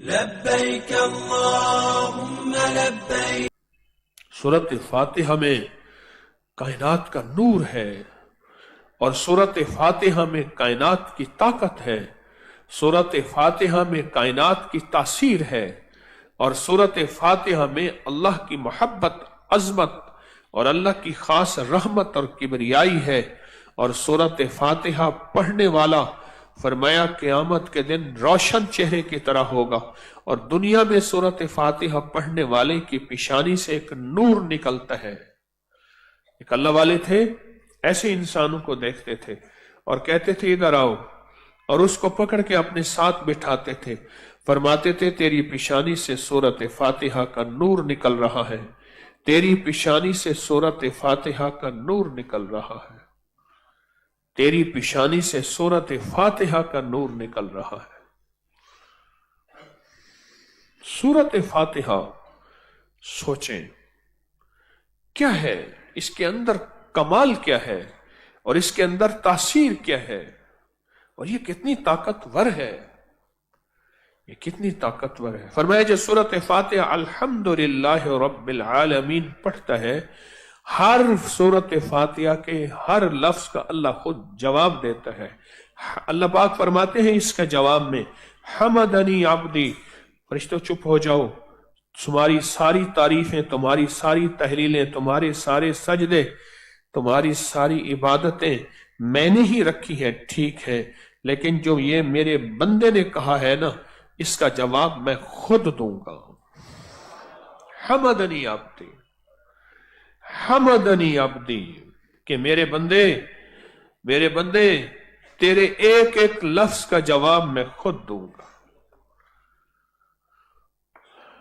لبیک اللہم لبیک۔ سورۃ فاتحہ میں کائنات کا نور ہے، اور سورۃ فاتحہ میں کائنات کی طاقت ہے، سورۃ فاتحہ میں کائنات کی تاثیر ہے، اور سورۃ فاتحہ میں اللہ کی محبت، عظمت اور اللہ کی خاص رحمت اور کبریائی ہے۔ اور سورۃ فاتحہ پڑھنے والا فرمایا قیامت کے دن روشن چہرے کی طرح ہوگا، اور دنیا میں سورۃ فاتحہ پڑھنے والے کی پیشانی سے ایک نور نکلتا ہے۔ ایک اللہ والے تھے، ایسے انسانوں کو دیکھتے تھے اور کہتے تھے ادھر آؤ، اور اس کو پکڑ کے اپنے ساتھ بٹھاتے تھے، فرماتے تھے تیری پیشانی سے سورۃ فاتحہ کا نور نکل رہا ہے، تیری پیشانی سے سورۃ فاتحہ کا نور نکل رہا ہے، تیری پیشانی سے سورۃ فاتحہ کا نور نکل رہا ہے۔ سورۃ فاتحہ سوچیں کیا ہے، اس کے اندر کمال کیا ہے، اور اس کے اندر تاثیر کیا ہے، اور یہ کتنی طاقتور ہے، یہ کتنی طاقتور ہے۔ فرمایا جو سورۃ فاتحہ الحمدللہ رب العالمین پڑھتا ہے، ہر سورۃ فاتحہ کے ہر لفظ کا اللہ خود جواب دیتا ہے۔ اللہ پاک فرماتے ہیں اس کا جواب میں حمدنی عبدی، فرشتوں چپ ہو جاؤ، تمہاری ساری تعریفیں، تمہاری ساری تحلیلیں، تمہارے سارے سجدے، تمہاری ساری عبادتیں میں نے ہی رکھی ہیں، ٹھیک ہے، لیکن جو یہ میرے بندے نے کہا ہے نا، اس کا جواب میں خود دوں گا۔ حمدنی عبدی، حمدنی عبدی، کہ میرے بندے تیرے ایک ایک لفظ کا جواب میں خود دوں گا۔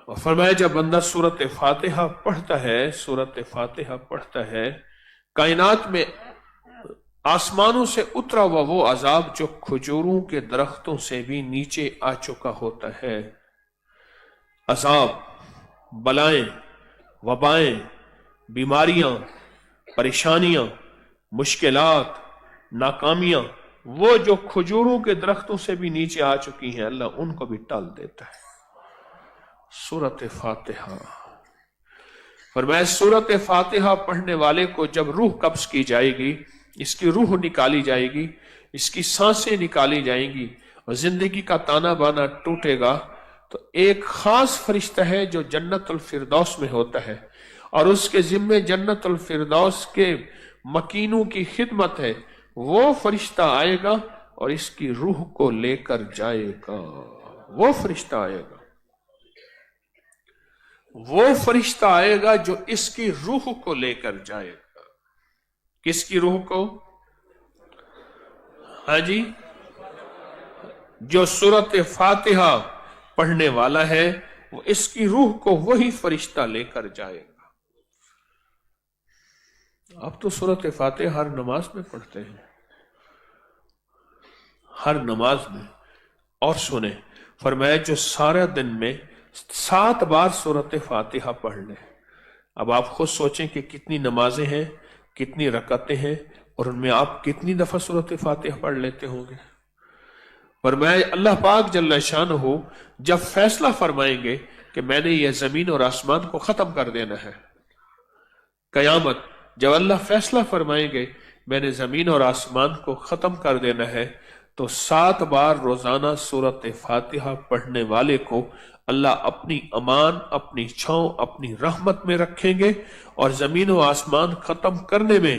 اور فرمایا جب بندہ سورۃ فاتحہ پڑھتا ہے، سورۃ فاتحہ پڑھتا ہے، کائنات میں آسمانوں سے اترا ہوا وہ عذاب جو کھجوروں کے درختوں سے بھی نیچے آ چکا ہوتا ہے، عذاب، بلائیں، وبائیں، بیماریاں، پریشانیاں، مشکلات، ناکامیاں، وہ جو کھجوروں کے درختوں سے بھی نیچے آ چکی ہیں، اللہ ان کو بھی ٹال دیتا ہے۔ سورۃ فاتحہ فرمایا سورۃ فاتحہ پڑھنے والے کو جب روح قبض کی جائے گی، اس کی روح نکالی جائے گی، اس کی سانسیں نکالی جائیں گی، اور زندگی کا تانا بانا ٹوٹے گا، تو ایک خاص فرشتہ ہے جو جنت الفردوس میں ہوتا ہے، اور اس کے ذمے جنت الفردوس کے مکینوں کی خدمت ہے۔ وہ فرشتہ آئے گا اور اس کی روح کو لے کر جائے گا۔ وہ فرشتہ آئے گا، وہ فرشتہ آئے گا جو اس کی روح کو لے کر جائے گا۔ کس کی روح کو؟ ہاں جی، جو سورۃ فاتحہ پڑھنے والا ہے، وہ اس کی روح کو وہی فرشتہ لے کر جائے گا۔ اب تو سورۃ فاتحہ ہر نماز میں پڑھتے ہیں، ہر نماز میں۔ اور سنیں، فرمایا جو سارا دن میں 7 بار سورۃ فاتحہ پڑھ لیں۔ اب آپ خود سوچیں کہ کتنی نمازیں ہیں، کتنی رکعتیں ہیں، اور ان میں آپ کتنی دفعہ سورۃ فاتحہ پڑھ لیتے ہوں گے۔ فرمایا اللہ پاک جل شانہ جب فیصلہ فرمائیں گے کہ میں نے یہ زمین اور آسمان کو ختم کر دینا ہے، قیامت جب اللہ فیصلہ فرمائیں گے میں نے زمین اور آسمان کو ختم کر دینا ہے، تو 7 بار روزانہ سورۃ فاتحہ پڑھنے والے کو اللہ اپنی امان، اپنی چھاؤں، اپنی رحمت میں رکھیں گے، اور زمین و آسمان ختم کرنے میں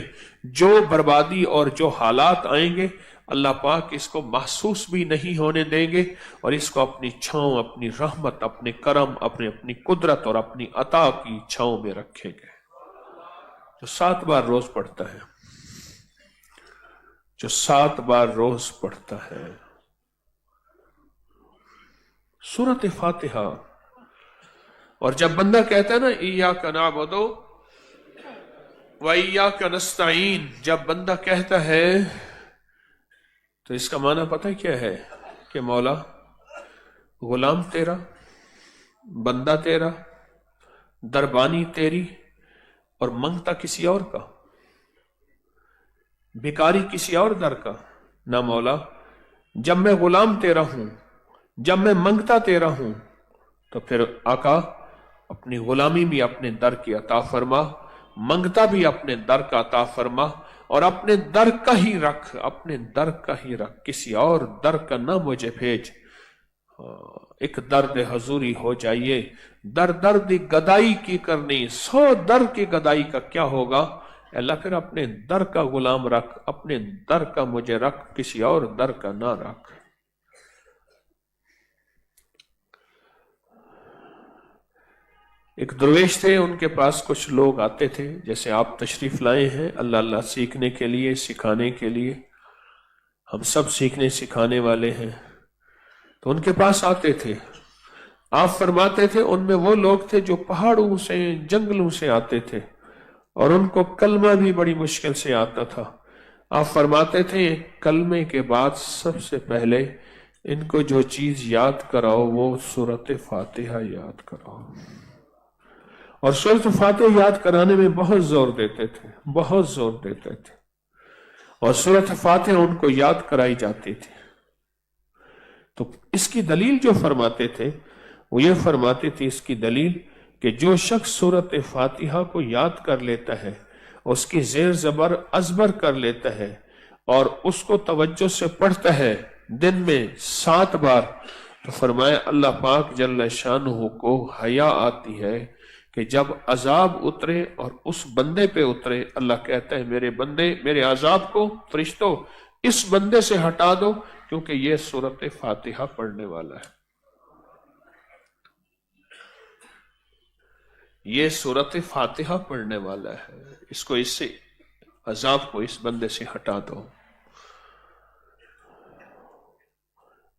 جو بربادی اور جو حالات آئیں گے، اللہ پاک اس کو محسوس بھی نہیں ہونے دیں گے، اور اس کو اپنی چھاؤں، اپنی رحمت، اپنے کرم، اپنی قدرت اور اپنی عطا کی چھاؤں میں رکھیں گے۔ جو 7 بار روز پڑھتا ہے، جو 7 بار روز پڑھتا ہے سورۃ فاتحہ، اور جب بندہ کہتا ہے نا ایاک نعبد و ایاک نستعین، جب بندہ کہتا ہے تو اس کا معنی پتہ کیا ہے؟ کہ مولا غلام تیرا، بندہ تیرا، دربانی تیری، اور منگتا کسی اور کا، بھکاری کسی اور در کا، نہ مولا، جب میں غلام تیرا ہوں، جب میں منگتا تیرا ہوں، تو پھر آقا اپنی غلامی بھی اپنے در کی عطا فرما، منگتا بھی اپنے در کا عطا فرما، اور اپنے در کا ہی رکھ، اپنے در کا ہی رکھ، کسی اور در کا نہ مجھے بھیج۔ ایک درد حضوری ہو جائیے، درد گدائی کی کرنی، 100 در کی گدائی کا کیا ہوگا؟ اللہ پھر اپنے در کا غلام رکھ، اپنے در کا مجھے رکھ، کسی اور در کا نہ رکھ۔ ایک درویش تھے، ان کے پاس کچھ لوگ آتے تھے، جیسے آپ تشریف لائے ہیں اللہ اللہ سیکھنے کے لیے، سکھانے کے لیے، ہم سب سیکھنے سکھانے والے ہیں، تو ان کے پاس آتے تھے۔ آپ فرماتے تھے ان میں وہ لوگ تھے جو پہاڑوں سے، جنگلوں سے آتے تھے، اور ان کو کلمہ بھی بڑی مشکل سے آتا تھا۔ آپ فرماتے تھے کلمے کے بعد سب سے پہلے ان کو جو چیز یاد کراؤ وہ سورۃ فاتحہ یاد کراؤ، اور سورۃ فاتحہ یاد کرانے میں بہت زور دیتے تھے، بہت زور دیتے تھے، اور سورۃ فاتحہ ان کو یاد کرائی جاتی تھی۔ تو اس کی دلیل جو فرماتے تھے وہ یہ فرماتے تھے، اس کی دلیل کہ جو شخص سورۃ فاتحہ کو یاد کر لیتا ہے، اس کی زیر زبر ازبر کر لیتا ہے، اور اس کو توجہ سے پڑھتا ہے دن میں 7 بار، تو فرمایا اللہ پاک جل شانہ کو حیا آتی ہے کہ جب عذاب اترے اور اس بندے پہ اترے، اللہ کہتا ہے میرے بندے، میرے عذاب کو فرشتوں اس بندے سے ہٹا دو، کیونکہ یہ سورۃ فاتحہ پڑھنے والا ہے، یہ سورۃ فاتحہ پڑھنے والا ہے، اس کو، اس سے عذاب کو اس بندے سے ہٹا دو۔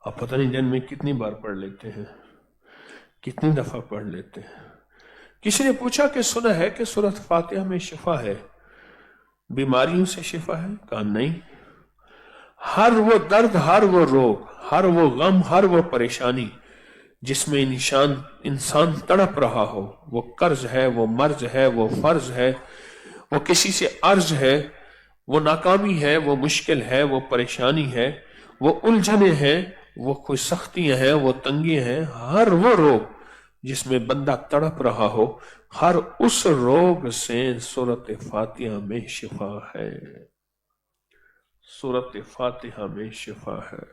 آپ پتہ نہیں دن میں کتنی بار پڑھ لیتے ہیں، کتنی دفعہ پڑھ لیتے ہیں۔ کسی نے پوچھا کہ سنا ہے کہ سورۃ فاتحہ میں شفا ہے، بیماریوں سے شفا ہے؟ کہا نہیں، ہر وہ درد، ہر وہ روگ، ہر وہ غم، ہر وہ پریشانی جس میں انسان تڑپ رہا ہو، وہ قرض ہے، وہ مرض ہے، وہ فرض ہے، وہ کسی سے عرض ہے، وہ ناکامی ہے، وہ مشکل ہے، وہ پریشانی ہے، وہ الجھنیں ہیں، وہ کوئی سختیاں ہیں، وہ تنگیاں ہیں، ہر وہ روگ جس میں بندہ تڑپ رہا ہو، ہر اس روگ سے سورۃ فاتحہ میں شفا ہے، سورۃ فاتحہ میں شفا ہے۔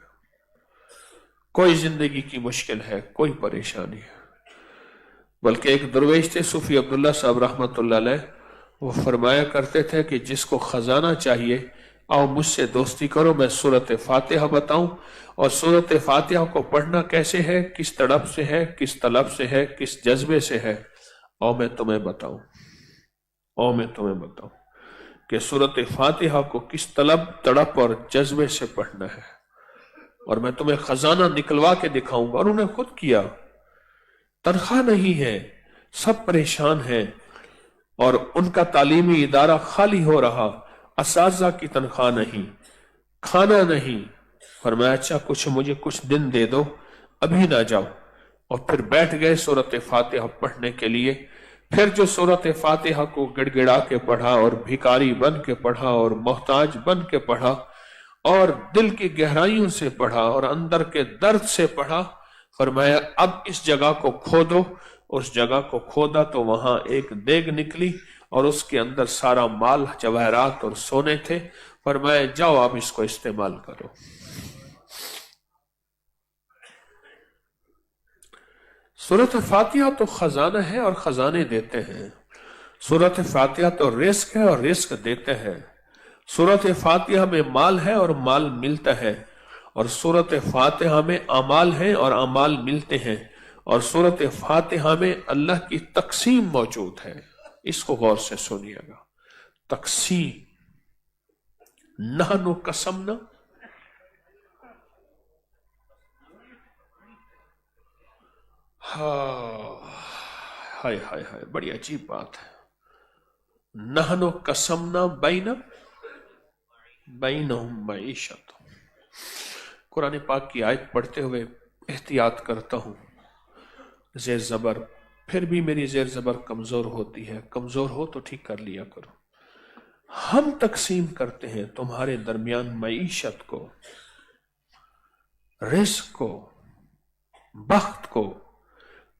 کوئی زندگی کی مشکل ہے، کوئی پریشانی ہے، بلکہ ایک درویش تھے صوفی عبداللہ صاحب رحمۃ اللہ علیہ، وہ فرمایا کرتے تھے کہ جس کو خزانہ چاہیے آؤ مجھ سے دوستی کرو، میں سورۃ فاتحہ بتاؤں، اور سورۃ فاتحہ کو پڑھنا کیسے ہے، کس تڑپ سے ہے، کس طلب سے ہے، کس جذبے سے ہے، اور میں تمہیں بتاؤں، اور میں تمہیں بتاؤں کہ سورۃ فاتحہ کو کس طلب، تڑپ اور جذبے سے پڑھنا ہے، اور میں تمہیں خزانہ نکلوا کے دکھاؤں گا۔ اور انہوں نے خود کیا، تنخواہ نہیں ہے، سب پریشان ہیں، اور ان کا تعلیمی ادارہ خالی ہو رہا، اساتذہ کی تنخواہ نہیں، کھانا نہیں، فرمایا اچھا مجھے کچھ دن دے دو، ابھی نہ جاؤ، اور پھر بیٹھ گئے سورۃ فاتحہ پڑھنے کے لیے۔ پھر جو سورۃ فاتحہ کو گڑ گڑا کے پڑھا، اور بھکاری بن کے پڑھا، اور محتاج بن کے پڑھا، اور دل کی گہرائیوں سے پڑھا، اور اندر کے درد سے پڑھا، فرمایا اب اس جگہ کو کھودو۔ اس جگہ کو کھودا تو وہاں ایک دیگ نکلی، اور اس کے اندر سارا مال، جواہرات اور سونے تھے، فرمایا جاؤ اب اس کو استعمال کرو۔ سورۃ فاتحہ تو خزانہ ہے اور خزانے دیتے ہیں، سورۃ فاتحہ تو رزق ہے اور رزق دیتے ہیں، سورۃ فاتحہ میں مال ہے اور مال ملتا ہے، اور سورۃ فاتحہ میں اعمال ہیں اور اعمال ملتے ہیں، اور سورۃ فاتحہ میں اللہ کی تقسیم موجود ہے۔ اس کو غور سے سنیے گا، تقسیم، نحن قسمنا، ہائے ہائے ہائے، بڑی عجیب بات ہے، نحن قسمنا بینہم معیشت۔ قرآن پاک کی آیت پڑھتے ہوئے احتیاط کرتا ہوں، زیر زبر، پھر بھی میری زیر زبر کمزور ہوتی ہے، کمزور ہو تو ٹھیک کر لیا کرو۔ ہم تقسیم کرتے ہیں تمہارے درمیان معیشت کو، رزق کو، بخت کو،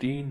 3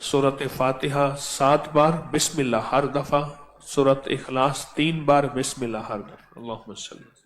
سورت فاتحہ 7 بار بسم اللہ ہر دفعہ، سورت اخلاص 3 بار بسم اللہ ہر دفعہ۔ اللہم صلی اللہ۔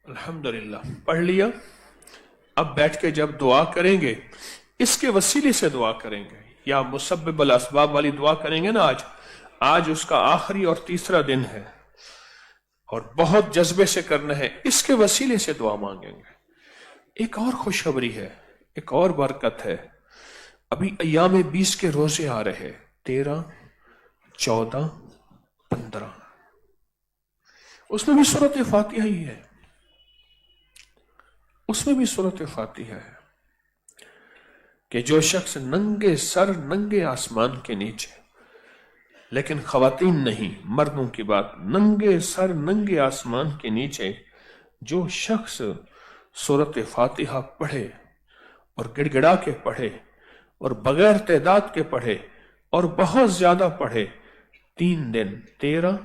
الحمدللہ پڑھ لیا۔ اب بیٹھ کے جب دعا کریں گے اس کے وسیلے سے دعا کریں گے، یا مسبب الاسباب والی دعا کریں گے نا۔ آج اس کا آخری اور تیسرا دن ہے اور بہت جذبے سے کرنا ہے، اس کے وسیلے سے دعا مانگیں گے۔ ایک اور خوشخبری ہے، ایک اور برکت ہے۔ ابھی ایام 20 کے روزے آ رہے، 13، 14، 15، اس میں بھی سورۃ فاتحہ ہی ہے، اس میں بھی سورۃ فاتحہ ہے کہ جو شخص ننگے سر ننگے آسمان کے نیچے، لیکن خواتین نہیں، مردوں کی بات، ننگے سر ننگے آسمان کے نیچے جو شخص سورۃ فاتحہ پڑھے اور گڑ گڑا کے پڑھے اور بغیر تعداد کے پڑھے اور بہت زیادہ پڑھے، 3 دن 13،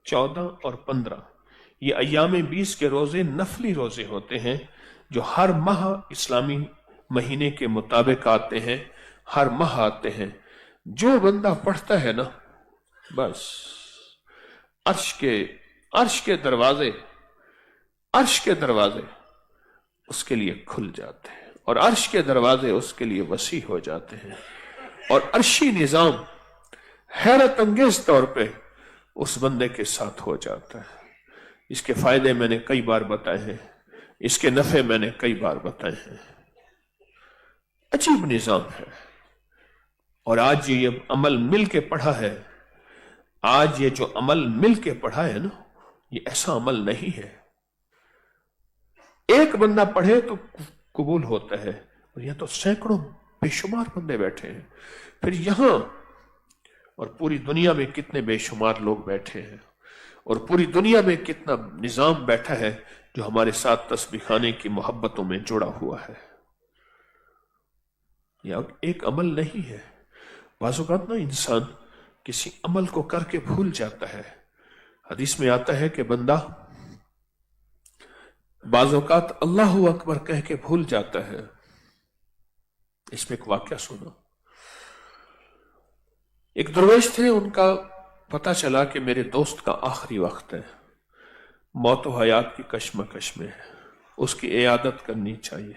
14 اور 15، یہ ایام 20 کے روزے نفلی روزے ہوتے ہیں جو ہر ماہ اسلامی مہینے کے مطابق آتے ہیں، ہر ماہ آتے ہیں۔ جو بندہ پڑھتا ہے نا، بس عرش کے دروازے اس کے لیے کھل جاتے ہیں، اور عرش کے دروازے اس کے لیے وسیع ہو جاتے ہیں، اور عرشی نظام حیرت انگیز طور پہ اس بندے کے ساتھ ہو جاتا ہے۔ اس کے فائدے میں نے کئی بار بتائے ہیں، اس کے نفع میں نے کئی بار بتائے ہیں۔ عجیب نظام ہے، اور آج یہ عمل مل کے پڑھا ہے، آج یہ جو عمل مل کے پڑھا ہے نا، یہ ایسا عمل نہیں ہے ایک بندہ پڑھے تو قبول ہوتا ہے، اور یہ تو سینکڑوں بے شمار بندے بیٹھے ہیں، پھر یہاں اور پوری دنیا میں کتنے بے شمار لوگ بیٹھے ہیں، اور پوری دنیا میں کتنا نظام بیٹھا ہے جو ہمارے ساتھ تسبیح خانے کی محبتوں میں جڑا ہوا ہے۔ یہ ایک عمل نہیں ہے۔ بعض اوقات نا انسان کسی عمل کو کر کے بھول جاتا ہے۔ حدیث میں آتا ہے کہ بندہ بعض اوقات اللہ اکبر کہہ کے بھول جاتا ہے۔ اس میں ایک واقعہ سنو۔ ایک درویش تھے، ان کا پتہ چلا کہ میرے دوست کا آخری وقت ہے، موت و حیات کی کشمکش میں ہے، اس کی عیادت کرنی چاہیے۔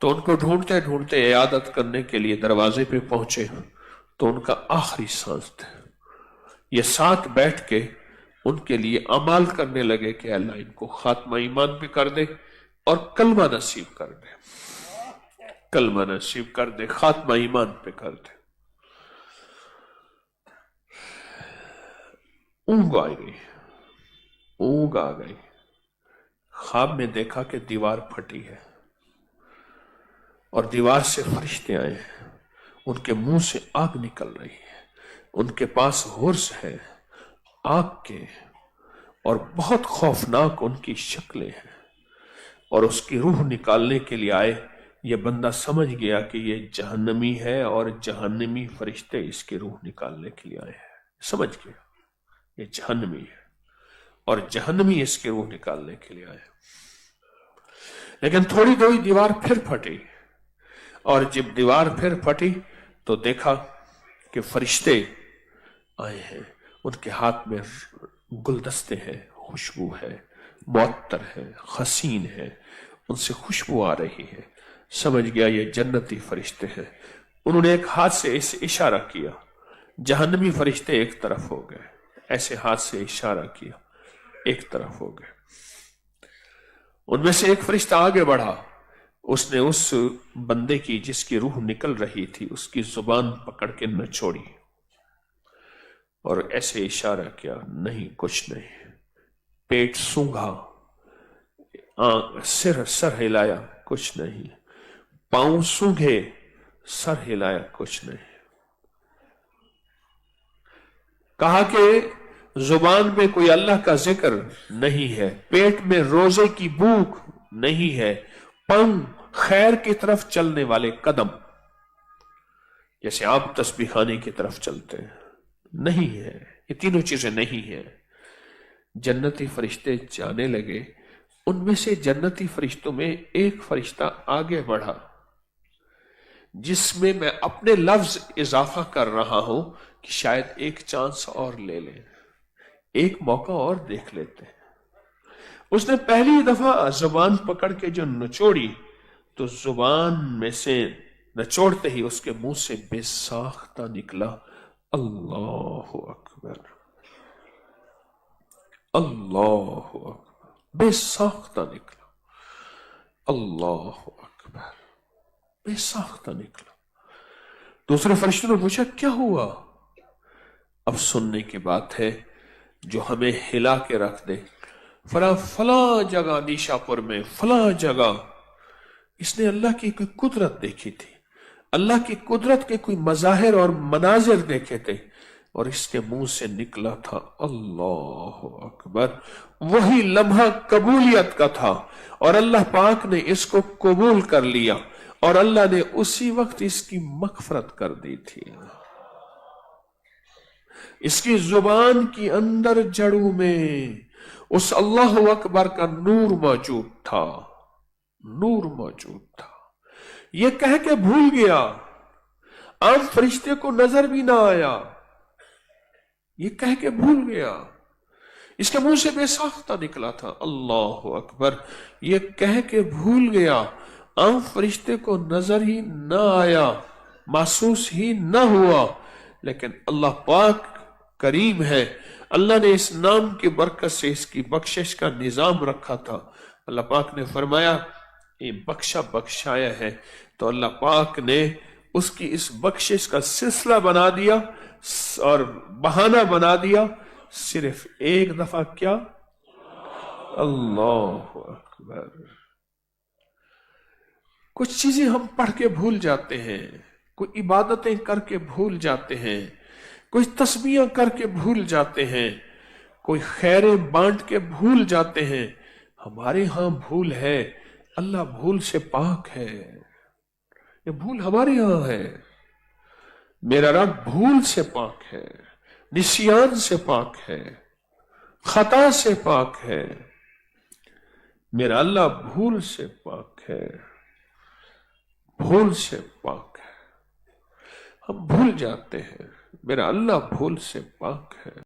تو ان کو ڈھونڈتے ڈھونڈتے عیادت کرنے کے لیے دروازے پہ پہنچے تو ان کا آخری سانس تھا. یہ ساتھ بیٹھ کے ان کے لیے اعمال کرنے لگے کہ اللہ ان کو خاتمہ ایمان پہ کر دے اور کلمہ نصیب کر دے، کلمہ نصیب کر دے، خاتمہ ایمان پہ کر دے. اونگ آ گئی، اونگ آ گئی. خواب میں دیکھا کہ دیوار پھٹی ہے اور دیوار سے فرشتے آئے ہیں، ان کے منہ سے آگ نکل رہی ہے، ان کے پاس ہورس ہے آگ کے، اور بہت خوفناک ان کی شکلیں ہیں، اور اس کی روح نکالنے کے لیے آئے. یہ بندہ سمجھ گیا کہ یہ جہنمی ہے اور جہنمی فرشتے اس کی روح نکالنے کے لیے آئے ہیں. سمجھ گیا یہ جہنمی ہے اور جہنمی اس کی روح نکالنے کے لیے آئے. لیکن تھوڑی دوئی دیوار پھر پھٹی، اور جب دیوار پھر پھٹی تو دیکھا کہ فرشتے آئے ہیں، ان کے ہاتھ میں گلدستے ہیں، خوشبو ہے، معطر ہے، حسین ہے، ان سے خوشبو آ رہی ہے. سمجھ گیا یہ جنتی فرشتے ہیں. انہوں نے ایک ہاتھ سے اشارہ کیا، جہنمی فرشتے ایک طرف ہو گئے، ایسے ہاتھ سے اشارہ کیا، ایک طرف ہو گئے. ان میں سے ایک فرشتہ آگے بڑھا، اس نے اس بندے کی جس کی روح نکل رہی تھی اس کی زبان پکڑ کے نچوڑی اور ایسے اشارہ کیا، نہیں کچھ نہیں. پیٹ سونگھا، سر ہلایا، کچھ نہیں. پاؤں سونگھے، سر ہلایا، کچھ نہیں. کہا کہ زبان میں کوئی اللہ کا ذکر نہیں ہے، پیٹ میں روزے کی بھوک نہیں ہے، پاؤں خیر کی طرف چلنے والے قدم جیسے آپ تسبیح خانے کی طرف چلتے ہیں نہیں ہے. یہ تینوں چیزیں نہیں ہیں. جنتی فرشتے جانے لگے. ان میں سے جنتی فرشتوں میں ایک فرشتہ آگے بڑھا جس میں میں اپنے لفظ اضافہ کر رہا ہوں کہ شاید ایک چانس اور لے لیں، ایک موقع اور دیکھ لیتے ہیں. اس نے پہلی دفعہ زبان پکڑ کے جو نچوڑی تو زبان میں سے نچوڑتے ہی اس کے منہ سے بے ساختہ نکلا اللہ اکبر، اللہ اکبر. بے ساختہ نکلا اللہ اکبر، بے ساختہ نکلا. دوسرے فرشتے نے پوچھا کیا ہوا؟ اب سننے کی بات ہے جو ہمیں ہلا کے رکھ دے. فلاں جگہ نیشاپور میں فلاں جگہ اس نے اللہ کی کوئی قدرت دیکھی تھی، اللہ کی قدرت کے کوئی مظاہر اور مناظر دیکھے تھے، اور اس کے منہ سے نکلا تھا اللہ اکبر. وہی لمحہ قبولیت کا تھا اور اللہ پاک نے اس کو قبول کر لیا اور اللہ نے اسی وقت اس کی مغفرت کر دی تھی. اس کی زبان کی اندر جڑوں میں اس اللہ اکبر کا نور موجود تھا، نور موجود تھا. یہ کہہ کے بھول گیا، عام فرشتے کو نظر بھی نہ آیا، یہ کہہ کے بھول گیا. اس کے منہ سے بے ساختہ نکلا تھا اللہ اکبر. یہ کہہ کے بھول گیا، عام فرشتے کو نظر ہی نہ آیا، محسوس ہی نہ ہوا. لیکن اللہ پاک کریم ہے، اللہ نے اس نام کی برکت سے اس کی بخشش کا نظام رکھا تھا. اللہ پاک نے فرمایا یہ بخشایا ہے، تو اللہ پاک نے اس کی اس بخشش کا سلسلہ بنا دیا اور بہانہ بنا دیا. صرف ایک دفعہ کیا اللہ اکبر. کچھ چیزیں ہم پڑھ کے بھول جاتے ہیں، کوئی عبادتیں کر کے بھول جاتے ہیں، کوئی تسبیحاں کر کے بھول جاتے ہیں، کوئی خیریں بانٹ کے بھول جاتے ہیں. ہمارے ہاں بھول ہے، اللہ بھول سے پاک ہے. یہ بھول ہمارے ہاں ہے. میرا رب بھول سے پاک ہے، نسیان سے پاک ہے، خطا سے پاک ہے. میرا اللہ بھول سے پاک ہے، بھول سے پاک ہے. ہم بھول جاتے ہیں، میرا اللہ بھول سے پاک ہے.